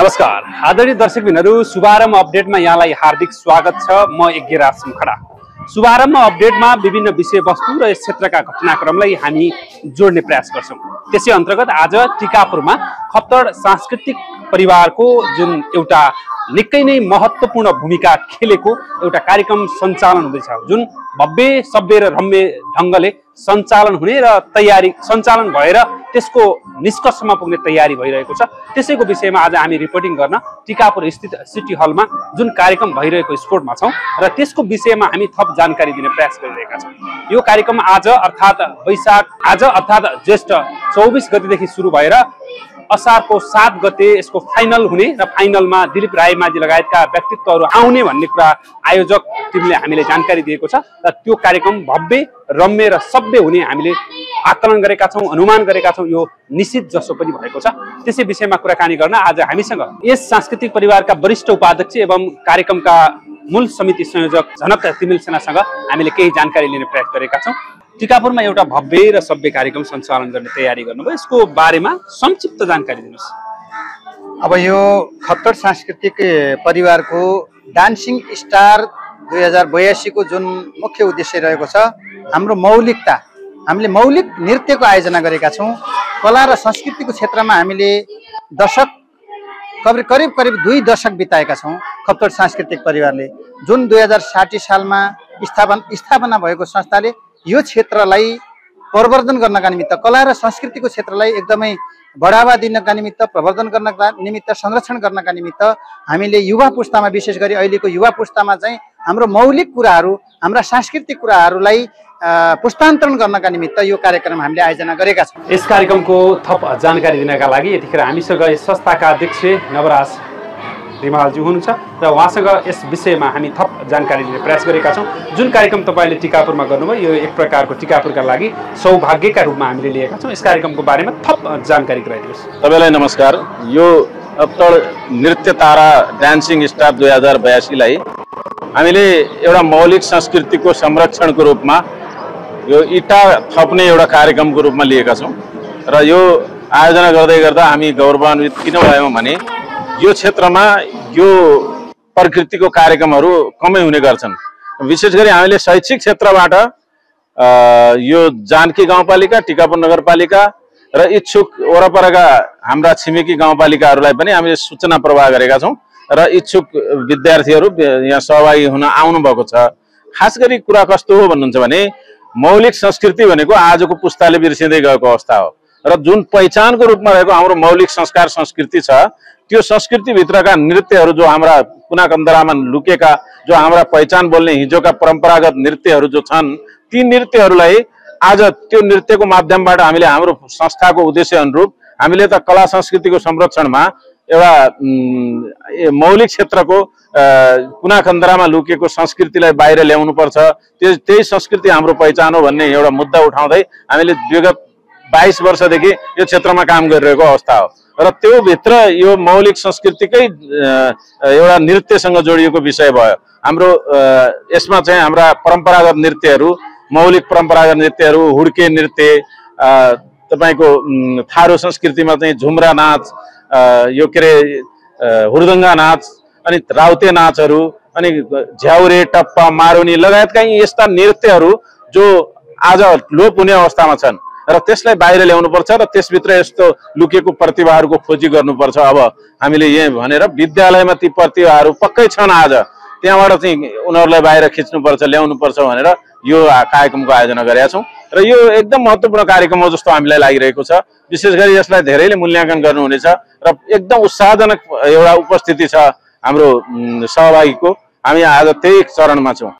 नमस्कार आदरणीय दर्शकबिनहरु शुभारम्भ अपडेटमा यहाँलाई हार्दिक स्वागत छ। म यज्ञराज सुमखडा। शुभारम्भ अपडेटमा विभिन्न विषयवस्तु र यस क्षेत्रका घटनाक्रमलाई हामी जोड्ने प्रयास गर्छौं। त्यसै अन्तर्गत आज टिकापुरमा खप्तड सांस्कृतिक परिवारको जुन एउटा निकै नै महत्त्वपूर्ण भूमिका खेलेको एउटा कार्यक्रम सञ्चालन हुँदैछ, जुन भव्य सभ्य र रम्य ढंगले सञ्चालन हुने र तयारी सञ्चालन भएर त्यसको निष्कर्षमा पुग्ने तयारी भइरहेको छ। त्यसैको विषयमा आज हामी रिपोर्टिङ गर्न टिकापुर स्थित सिटी हलमा जुन कार्यक्रम भइरहेको स्पोर्टमा छौं र त्यसको विषयमा हामी थप जानकारी दिने प्रयास गरिरहेका छौं। यो कार्यक्रम आज अर्थात ज्येष्ठ 24 गतेदेखि सुरु भएर असारको 7 गते यसको फाइनल हुने र फाइनलमा दिलीप रायमाझी लगायतका व्यक्तित्वहरू आउने भन्ने कुरा आयोजक टिमले हामीले जानकारी दिएको छ र त्यो कार्यक्रम भव्य रम्य र सभ्य हुने हामीले आकलन गरेका छौं, अनुमान गरेका छौं। यो निश्चित जसो पनि भएको छ। त्यसै विषयमा कुराकानी गर्न आज हामीसँग यस सांस्कृतिक परिवारका वरिष्ठ उपाध्यक्ष एवं कार्यक्रमका मूल समिति संयोजक जनक तिमिल सेनासँग हामीले केही जानकारी लिने प्रयास गरेका छौं। टिकापुरमा एउटा भव्य र सभ्य कार्यक्रम सञ्चालन गर्ने तयारी गर्नुभयो, यसको बारेमा संक्षिप्त जानकारी दिनुस्। अब यो खप्तड सांस्कृतिक परिवारको डान्सिङ स्टार 2082 को जुन मुख्य उद्देश्य रहेको छ, हाम्रो मौलिकता, हामीले मौलिक नृत्यको आयोजना गरेका छौं। कला र संस्कृतिको क्षेत्रमा हामीले करिब 2 दशक बिताएका छौं। खप्तड सांस्कृतिक परिवारले जुन 2060 सालमा स्थापना भएको संस्थाले यो क्षेत्रलाई प्रवर्धन गर्नका निमित्त, कला र संस्कृतिको क्षेत्रलाई एकदमै बढावा दिनका निमित्त, प्रवर्धन गर्नका निमित्त, संरक्षण गर्नका निमित्त हामीले युवा पुस्तामा, विशेष गरी अहिलेको युवा पुस्तामा चाहिँ हाम्रो मौलिक कुराहरू, हाम्रा सांस्कृतिक कुराहरूलाई पुस्तान्तरण गर्नका निमित्त यो कार्यक्रम हामीले आयोजना गरेका छौं। यस कार्यक्रमको थप जानकारी दिनका लागि यतिखेर हामीसँग यस संस्थाका अध्यक्ष नवराज रिमालजी हुनुहुन्छ र उहाँसँग यस विषयमा हामी थप जानकारी दिने प्रयास गरेका छौं। जुन कार्यक्रम तपाईले टिकापुरमा गर्नुभयो, यो एक प्रकारको टिकापुरका लागि सौभाग्यका रूपमा हामीले लिएका छौं। यस कार्यक्रमको बारेमा थप जानकारी गराइदिनुहोस्। तपाईलाई नमस्कार। यो खप्तड नृत्य तारा डान्सिङ स्टार 2082 लाई हामीले एउटा मौलिक संस्कृतिको संरक्षणको रूपमा यो इटा थप्ने एउटा कार्यक्रमको रूपमा लिएका छौं र यो आयोजना गर्दै गर्दा हामी गौरवान्वित किन भयौं भने यो क्षेत्रमा यो प्रकृतिको कार्यक्रमहरू कमै हुने गर्छन्। विशेष गरी हामीले शैक्षिक क्षेत्रबाट यो जानकी गाउँपालिका, टिकापुर नगरपालिका र इच्छुक वरपरका हाम्रा छिमेकी गाउँपालिकाहरूलाई पनि हामीले सूचना प्रवाह गरेका छौं र इच्छुक विद्यार्थीहरू यहाँ सहभागी हुन आउनु भएको छ। खास गरी कुरा कस्तो हो भन्नुहुन्छ भने मौलिक संस्कृति भनेको आजको पुस्ताले बिर्सिँदै गएको अवस्था हो र जुन पहिचानको रूपमा रहेको हाम्रो मौलिक संस्कार संस्कृति छ, त्यो संस्कृति भित्रका नृत्यहरू जो हाम्रा कुनाकन्दरामा लुकेका, जो हाम्रा पहिचान बोल्ने हिजोका परम्परागत नृत्यहरू जो छन्, ती नृत्यहरूलाई आज त्यो नृत्यको माध्यमबाट हामीले हाम्रो संस्थाको उद्देश्य अनुरूप हामीले त कला संस्कृतिको संरक्षणमा एउटा मौलिक क्षेत्रको कुनाकन्दरामा लुकेको संस्कृतिलाई बाहिर ल्याउनु पर्छ, त्यही संस्कृति हाम्रो पहिचान हो भन्ने एउटा मुद्दा उठाउँदै हामीले विगत 22 वर्षदेखि यो क्षेत्रमा काम गरिरहेको अवस्था हो र त्यो भित्र यो मौलिक संस्कृतिकै एउटा नृत्यसँग जोडिएको विषय भयो। हाम्रो यसमा चाहिँ हाम्रा परम्परागत नृत्यहरू, मौलिक परम्परागत नृत्यहरू, हुड्के नृत्य, तपाईको थारू संस्कृतिमा चाहिँ झुम्रा नाच, यो के अरे हुर्दङ्गा नाच, अनि राउते नाचहरू, अनि झ्याउरे, टप्पा, मारुनी लगायतका यस्ता नृत्यहरू जो आज लोप हुने अवस्थामा छन् र त्यसलाई बाहिर ल्याउनुपर्छ र त्यसभित्र यस्तो लुकेको प्रतिभाहरूको खोजी गर्नुपर्छ। अब हामीले यही भनेर विद्यालयमा ती प्रतिभाहरू पक्कै छन्, आज त्यहाँबाट चाहिँ उनीहरूलाई बाहिर खिच्नुपर्छ, ल्याउनुपर्छ भनेर यो कार्यक्रमको आयोजना गरेका छौं र यो एकदम महत्त्वपूर्ण कार्यक्रम हो जस्तो हामीलाई लागिरहेको छ। विशेष गरी यसलाई धेरैले मूल्याङ्कन गर्नुहुनेछ र एकदम उत्साहजनक एउटा उपस्थिति छ हाम्रो सहभागीको। हामी आज त्यही चरणमा छौं।